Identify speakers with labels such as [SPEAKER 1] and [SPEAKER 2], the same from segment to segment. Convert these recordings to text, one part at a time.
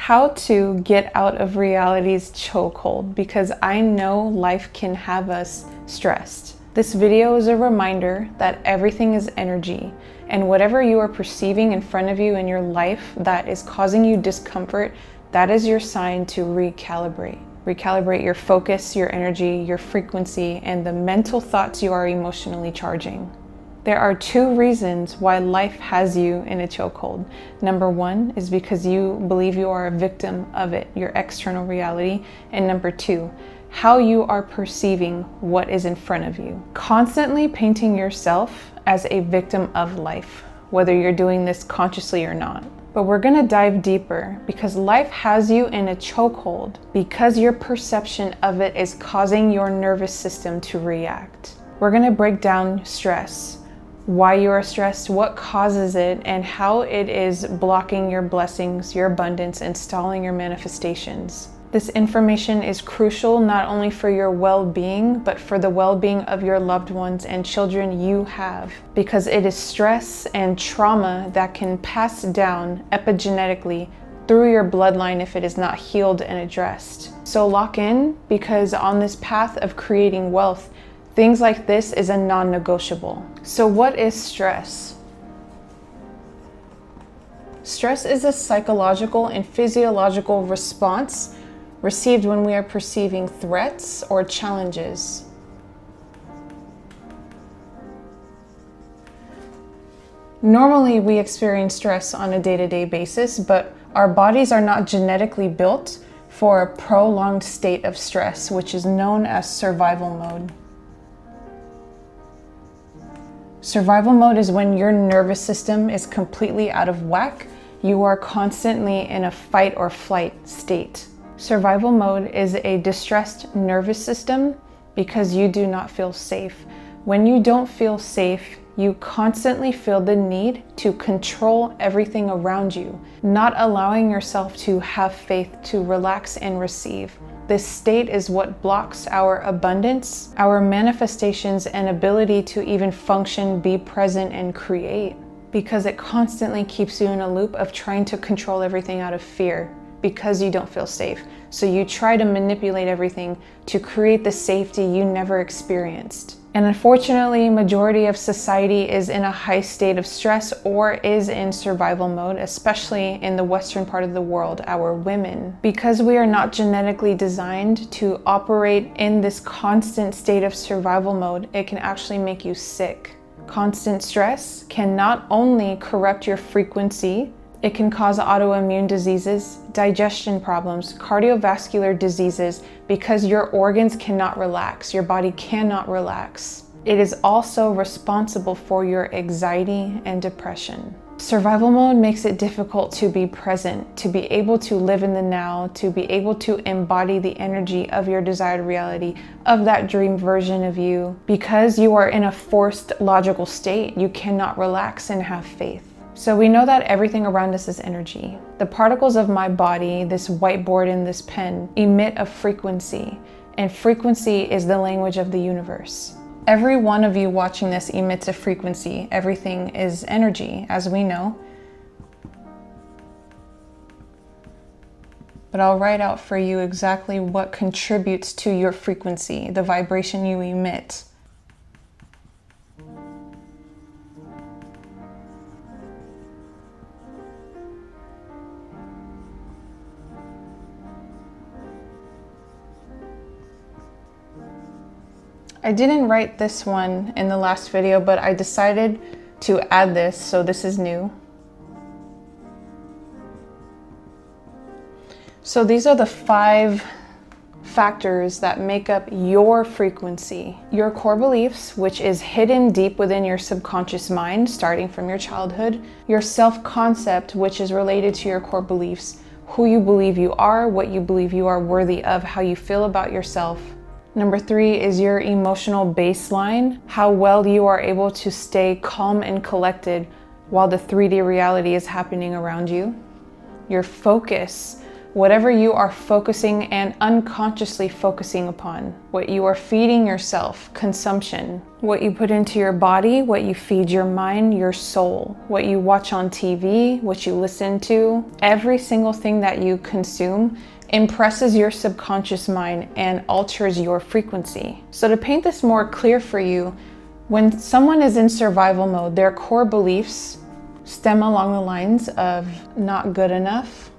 [SPEAKER 1] how to get out of reality's chokehold, because I know life can have us stressed. This video is a reminder that everything is energy, and whatever you are perceiving in front of you in your life that is causing you discomfort, that is your sign to recalibrate. Recalibrate your focus, your energy, your frequency, and the mental thoughts you are emotionally charging. There are two reasons why life has you in a chokehold. Number one is because you believe you are a victim of it, your external reality. And number two, how you are perceiving what is in front of you. Constantly painting yourself as a victim of life, whether you're doing this consciously or not. But we're gonna dive deeper because life has you in a chokehold because your perception of it is causing your nervous system to react. We're gonna break down stress, why you are stressed, what causes it, and how it is blocking your blessings, your abundance, and stalling your manifestations. This information is crucial not only for your well-being, but for the well-being of your loved ones and children you have, because it is stress and trauma that can pass down epigenetically through your bloodline if it is not healed and addressed. So lock in, because on this path of creating wealth, things like this is a non-negotiable. So what is stress? Stress is a psychological and physiological response received when we are perceiving threats or challenges. Normally, we experience stress on a day-to-day basis, but our bodies are not genetically built for a prolonged state of stress, which is known as survival mode. Survival mode is when your nervous system is completely out of whack. You are constantly in a fight or flight state. Survival mode is a distressed nervous system because you do not feel safe. When you don't feel safe, you constantly feel the need to control everything around you, not allowing yourself to have faith, to relax and receive. This state is what blocks our abundance, our manifestations, and ability to even function, be present, and create, because it constantly keeps you in a loop of trying to control everything out of fear because you don't feel safe. So you try to manipulate everything to create the safety you never experienced. And unfortunately, majority of society is in a high state of stress or is in survival mode, especially in the Western part of the world, our women. Because we are not genetically designed to operate in this constant state of survival mode, it can actually make you sick. Constant stress can not only corrupt your frequency, it can cause autoimmune diseases, digestion problems, cardiovascular diseases, because your organs cannot relax, your body cannot relax. It is also responsible for your anxiety and depression. Survival mode makes it difficult to be present, to be able to live in the now, to be able to embody the energy of your desired reality, of that dream version of you. Because you are in a forced logical state, you cannot relax and have faith. So we know that everything around us is energy. The particles of my body, this whiteboard and this pen, emit a frequency, and frequency is the language of the universe. Every one of you watching this emits a frequency. Everything is energy, as we know. But I'll write out for you exactly what contributes to your frequency, the vibration you emit. I didn't write this one in the last video, but I decided to add this, so this is new. So these are the 5 factors that make up your frequency. Your core beliefs, which is hidden deep within your subconscious mind, starting from your childhood. Your self-concept, which is related to your core beliefs, who you believe you are, what you believe you are worthy of, how you feel about yourself. Number 3 is your emotional baseline, how well you are able to stay calm and collected while the 3D reality is happening around you. Your focus, whatever you are focusing and unconsciously focusing upon, what you are feeding yourself, consumption, what you put into your body, what you feed your mind, your soul, what you watch on TV, what you listen to, every single thing that you consume impresses your subconscious mind and alters your frequency. So to paint this more clear for you, when someone is in survival mode, their core beliefs stem along the lines of not good enough,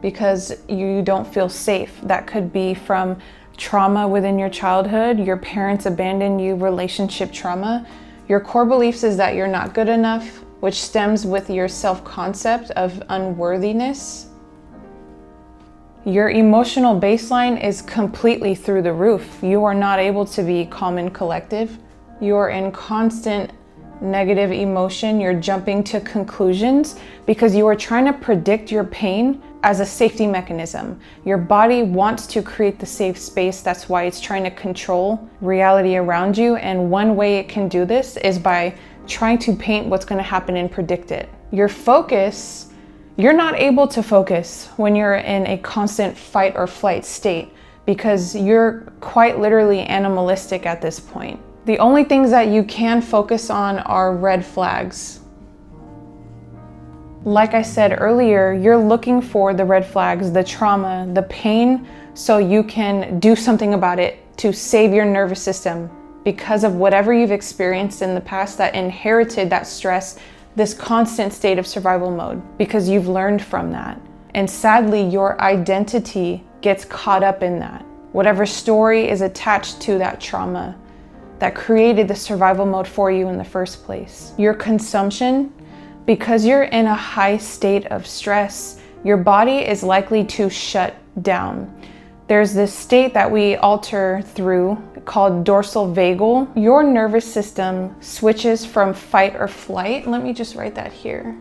[SPEAKER 1] because you don't feel safe. That could be from trauma within your childhood, your parents abandoned you, relationship trauma. Your core beliefs is that you're not good enough, which stems with your self-concept of unworthiness. Your emotional baseline is completely through the roof. You are not able to be calm and collective. You're in constant negative emotion. You're jumping to conclusions because you are trying to predict your pain as a safety mechanism. Your body wants to create the safe space. That's why it's trying to control reality around you. And one way it can do this is by trying to paint what's going to happen and predict it. Your focus, you're not able to focus when you're in a constant fight or flight state because you're quite literally animalistic at this point. The only things that you can focus on are red flags. Like I said earlier, you're looking for the red flags, the trauma, the pain, so you can do something about it to save your nervous system because of whatever you've experienced in the past that inherited that stress, this constant state of survival mode, because you've learned from that. And sadly, your identity gets caught up in that. Whatever story is attached to that trauma that created the survival mode for you in the first place. Your consumption, because you're in a high state of stress, your body is likely to shut down. There's this state that we alter through called dorsal vagal. Your nervous system switches from fight or flight. Let me just write that here.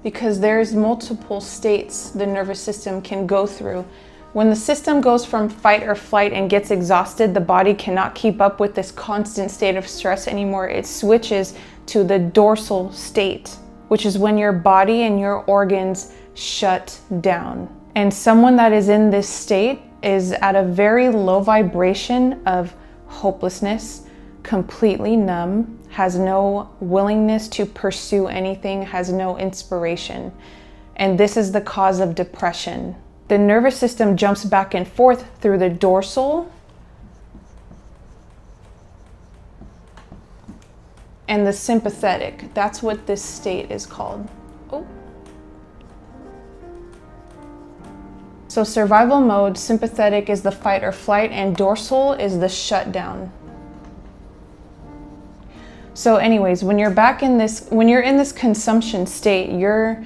[SPEAKER 1] Because there's multiple states the nervous system can go through. When the system goes from fight or flight and gets exhausted, the body cannot keep up with this constant state of stress anymore. It switches to the dorsal state, which is when your body and your organs shut down. And someone that is in this state is at a very low vibration of hopelessness, completely numb, has no willingness to pursue anything, has no inspiration. And this is the cause of depression. The nervous system jumps back and forth through the dorsal and the sympathetic. That's what this state is called. Oh. So survival mode, sympathetic is the fight or flight, and dorsal is the shutdown. So anyways, when you're in this consumption state, you're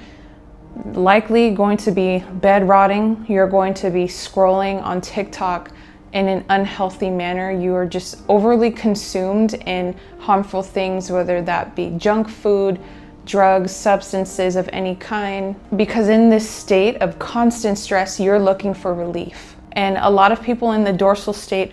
[SPEAKER 1] likely going to be bed rotting. You're going to be scrolling on TikTok in an unhealthy manner. You are just overly consumed in harmful things, whether that be junk food, drugs, substances of any kind. Because in this state of constant stress, you're looking for relief. And a lot of people in the dorsal state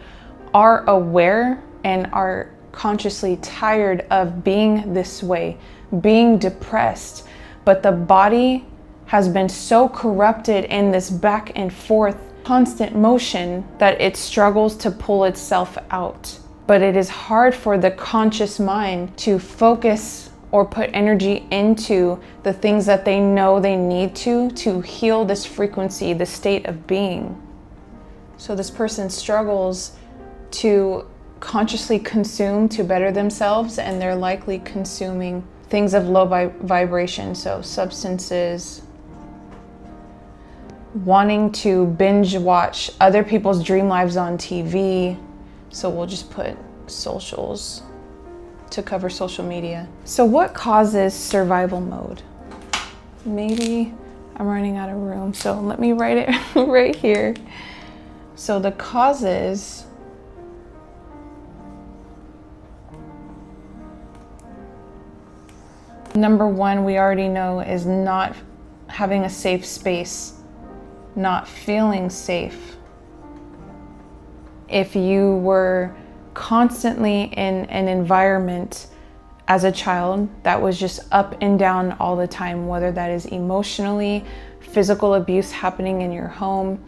[SPEAKER 1] are aware and are consciously tired of being this way, being depressed, but the body has been so corrupted in this back and forth constant motion that it struggles to pull itself out. But it is hard for the conscious mind to focus or put energy into the things that they know they need to heal this frequency, the state of being. So this person struggles to consciously consume to better themselves, and they're likely consuming things of low vibration, so substances, wanting to binge watch other people's dream lives on TV. So we'll just put socials to cover social media. So what causes survival mode? Maybe I'm running out of room, so let me write it right here. So the causes, number one, we already know, is not having a safe space, not feeling safe. If you were constantly in an environment as a child that was just up and down all the time, whether that is emotionally, physical abuse happening in your home,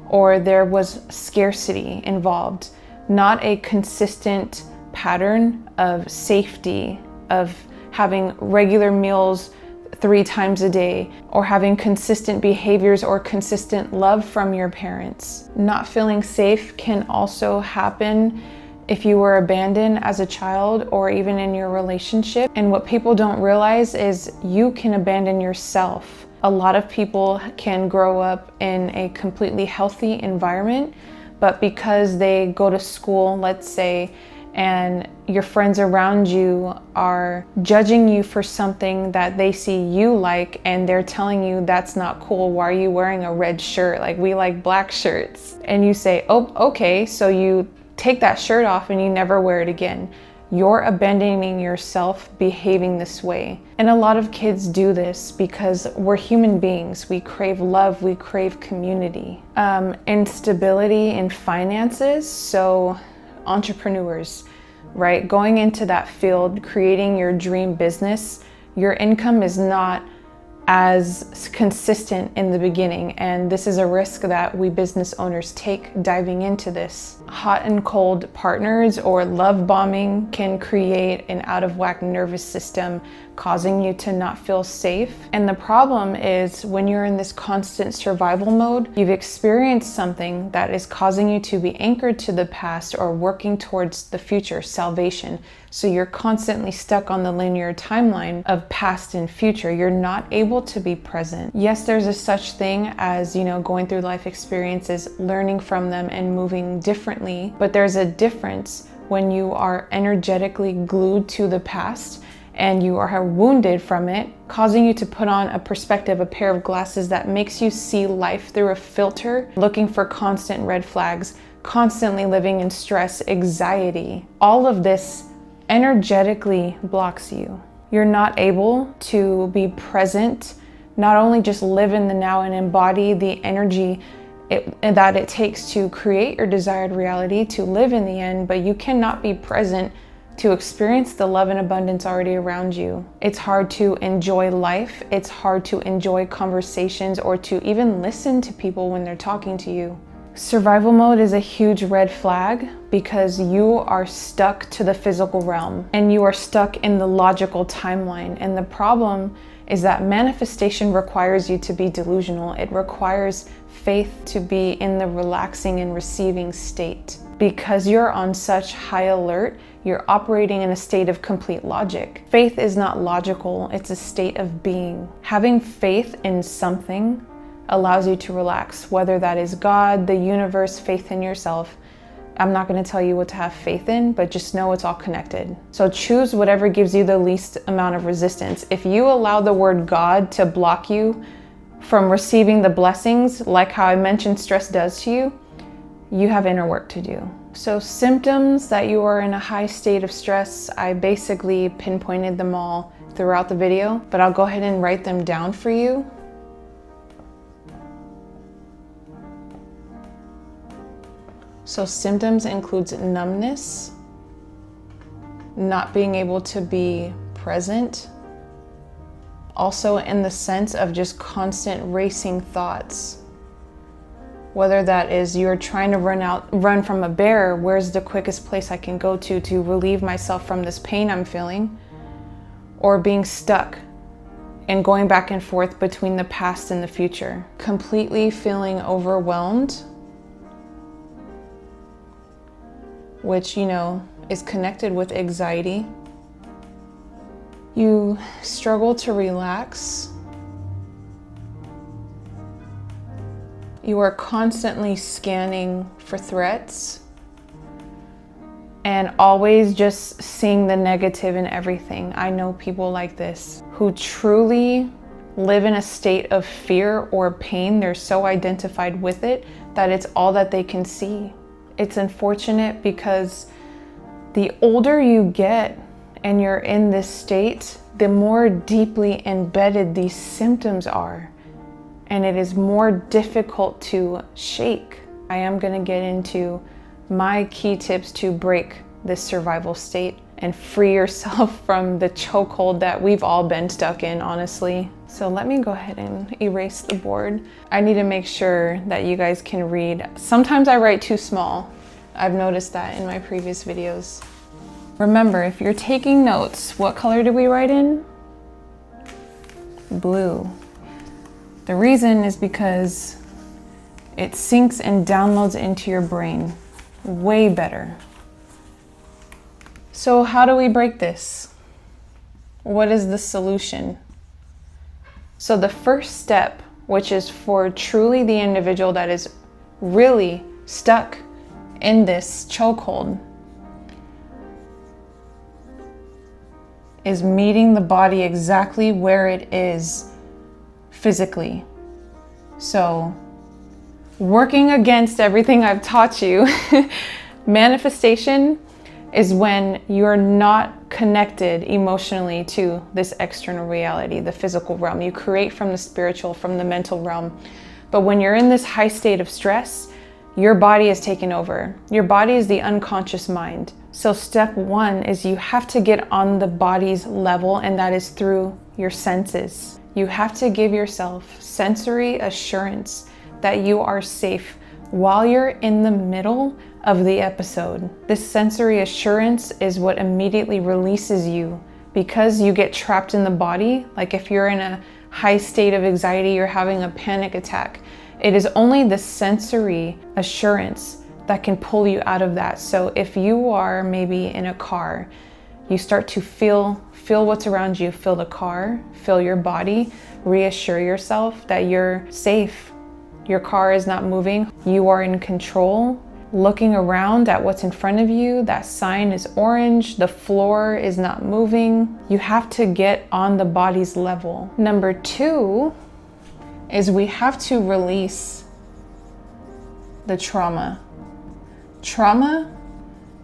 [SPEAKER 1] or there was scarcity involved, not a consistent pattern of safety, of having regular meals 3 times a day, or having consistent behaviors or consistent love from your parents. Not feeling safe can also happen if you were abandoned as a child or even in your relationship. And what people don't realize is you can abandon yourself. A lot of people can grow up in a completely healthy environment, but because they go to school, let's say, and your friends around you are judging you for something that they see you like, and they're telling you that's not cool. Why are you wearing a red shirt? Like, we like black shirts. And you say, oh, okay. So you take that shirt off and you never wear it again. You're abandoning yourself behaving this way. And a lot of kids do this because we're human beings. We crave love, we crave community. Instability in finances, so entrepreneurs, right? Going into that field, creating your dream business, your income is not as consistent in the beginning, and this is a risk that we business owners take diving into this. Hot and cold partners or love bombing can create an out of whack nervous system, causing you to not feel safe. And the problem is when you're in this constant survival mode, you've experienced something that is causing you to be anchored to the past or working towards the future, salvation. So you're constantly stuck on the linear timeline of past and future. You're not able to be present. Yes, there's a such thing as, going through life experiences, learning from them and moving differently, but there's a difference when you are energetically glued to the past and you are wounded from it, causing you to put on a perspective, a pair of glasses that makes you see life through a filter, looking for constant red flags, constantly living in stress, anxiety. All of this energetically blocks you. You're not able to be present, not only just live in the now and embody the energy that it takes to create your desired reality, to live in the end, but you cannot be present to experience the love and abundance already around you. It's hard to enjoy life. It's hard to enjoy conversations or to even listen to people when they're talking to you. Survival mode is a huge red flag because you are stuck to the physical realm and you are stuck in the logical timeline. And the problem is that manifestation requires you to be delusional. It requires faith to be in the relaxing and receiving state. Because you're on such high alert, you're operating in a state of complete logic. Faith is not logical, it's a state of being. Having faith in something allows you to relax, whether that is God, the universe, faith in yourself. I'm not going to tell you what to have faith in, but just know it's all connected. So choose whatever gives you the least amount of resistance. If you allow the word God to block you from receiving the blessings, like how I mentioned stress does to you, you have inner work to do. So symptoms that you are in a high state of stress, I basically pinpointed them all throughout the video, but I'll go ahead and write them down for you. So symptoms includes numbness, not being able to be present, also in the sense of just constant racing thoughts. Whether that is you're trying to run from a bear, where's the quickest place I can go to relieve myself from this pain I'm feeling, or being stuck and going back and forth between the past and the future. Completely feeling overwhelmed, which, is connected with anxiety. You struggle to relax. You are constantly scanning for threats and always just seeing the negative in everything. I know people like this who truly live in a state of fear or pain. They're so identified with it that it's all that they can see. It's unfortunate because the older you get and you're in this state, the more deeply embedded these symptoms are. And it is more difficult to shake. I am going to get into my key tips to break this survival state and free yourself from the chokehold that we've all been stuck in, honestly. So let me go ahead and erase the board. I need to make sure that you guys can read. Sometimes I write too small. I've noticed that in my previous videos. Remember, if you're taking notes, what color did we write in? Blue. The reason is because it sinks and downloads into your brain way better. So how do we break this? What is the solution? So the first step, which is for truly the individual that is really stuck in this chokehold, is meeting the body exactly where it is physically. So working against everything I've taught you, manifestation is when you're not connected emotionally to this external reality, the physical realm. You create from the spiritual, from the mental realm. But when you're in this high state of stress, your body is taken over. Your body is the unconscious mind. So step one is you have to get on the body's level, and that is through your senses. You have to give yourself sensory assurance that you are safe while you're in the middle of the episode. This sensory assurance is what immediately releases you, because you get trapped in the body. Like if you're in a high state of anxiety, you're having a panic attack. It is only the sensory assurance that can pull you out of that. So if you are maybe in a car, you start to feel what's around you, feel the car, feel your body, reassure yourself that you're safe. Your car is not moving. You are in control. Looking around at what's in front of you, that sign is orange, the floor is not moving. You have to get on the body's level. Number two is we have to release the trauma. Trauma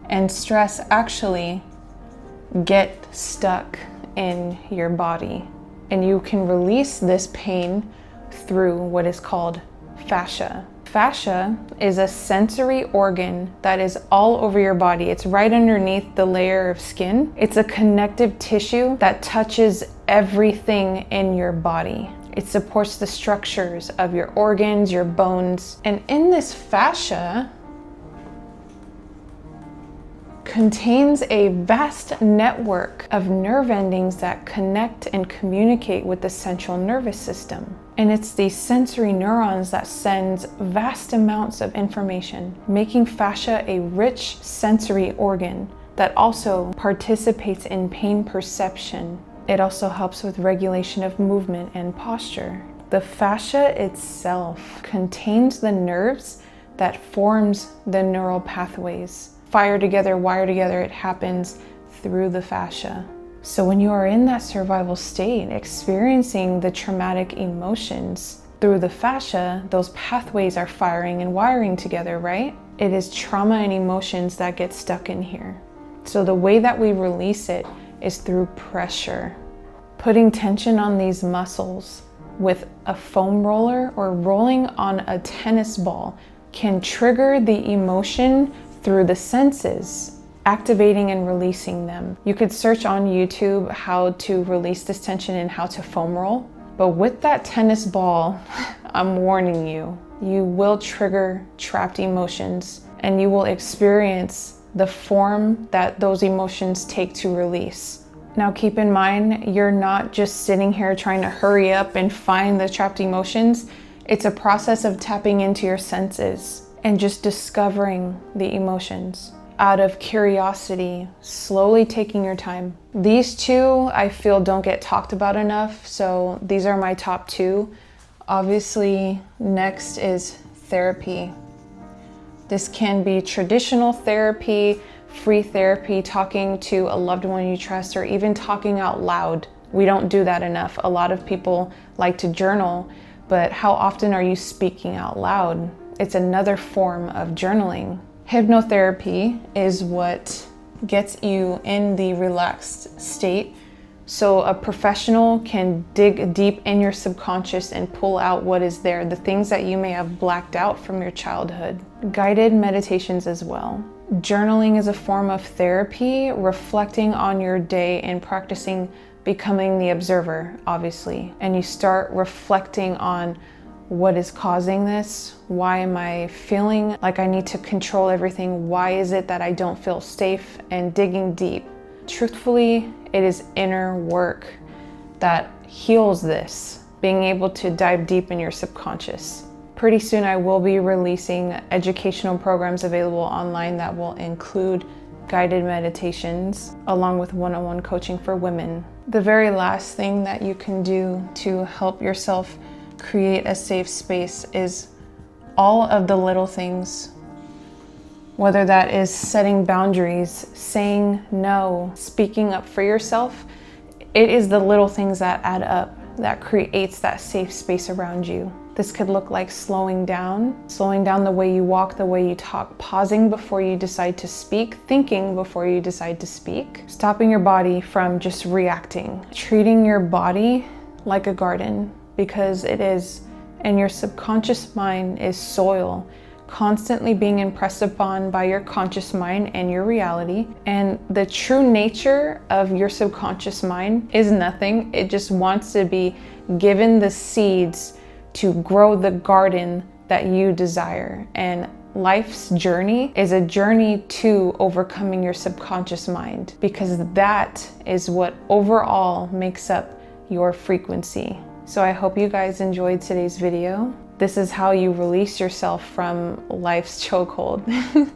[SPEAKER 1] and stress actually get stuck in your body, and you can release this pain through what is called fascia. Fascia is a sensory organ that is all over your body. It's right underneath the layer of skin. It's a connective tissue that touches everything in your body. It supports the structures of your organs, your bones. And in this fascia contains a vast network of nerve endings that connect and communicate with the central nervous system. And it's these sensory neurons that sends vast amounts of information, making fascia a rich sensory organ that also participates in pain perception. It also helps with regulation of movement and posture. The fascia itself contains the nerves that forms the neural pathways. Fire together, wire together, it happens through the fascia. So when you are in that survival state, experiencing the traumatic emotions through the fascia, those pathways are firing and wiring together, right? It is trauma and emotions that get stuck in here. So the way that we release it is through pressure. Putting tension on these muscles with a foam roller or rolling on a tennis ball can trigger the emotion through the senses, activating and releasing them. You could search on YouTube how to release this tension and how to foam roll. But with that tennis ball, I'm warning you, you will trigger trapped emotions and you will experience the form that those emotions take to release. Now keep in mind, you're not just sitting here trying to hurry up and find the trapped emotions. It's a process of tapping into your senses and just discovering the emotions out of curiosity, slowly taking your time. These two I feel don't get talked about enough, so these are my top two. Obviously, next is therapy. This can be traditional therapy, free therapy, talking to a loved one you trust, or even talking out loud. We don't do that enough. A lot of people like to journal, but how often are you speaking out loud? It's another form of journaling. Hypnotherapy is what gets you in the relaxed state So a professional can dig deep in your subconscious and pull out what is there, the things that you may have blacked out from your childhood. Guided meditations as well. Journaling is a form of therapy, reflecting on your day and practicing becoming the observer, obviously. And you start reflecting on what is causing this? Why am I feeling like I need to control everything? Why is it that I don't feel safe? And digging deep. Truthfully, it is inner work that heals this, being able to dive deep in your subconscious. Pretty soon I will be releasing educational programs available online that will include guided meditations along with one-on-one coaching for women. The very last thing that you can do to help yourself create a safe space is all of the little things, whether that is setting boundaries, saying no, speaking up for yourself. It is the little things that add up that creates that safe space around you. This could look like slowing down the way you walk, the way you talk, pausing before you decide to speak, thinking before you decide to speak, stopping your body from just reacting, treating your body like a garden, because it is, and your subconscious mind is soil, constantly being impressed upon by your conscious mind and your reality. And the true nature of your subconscious mind is nothing. It just wants to be given the seeds to grow the garden that you desire. And life's journey is a journey to overcoming your subconscious mind, because that is what overall makes up your frequency. So I hope you guys enjoyed today's video. This is how you release yourself from life's chokehold.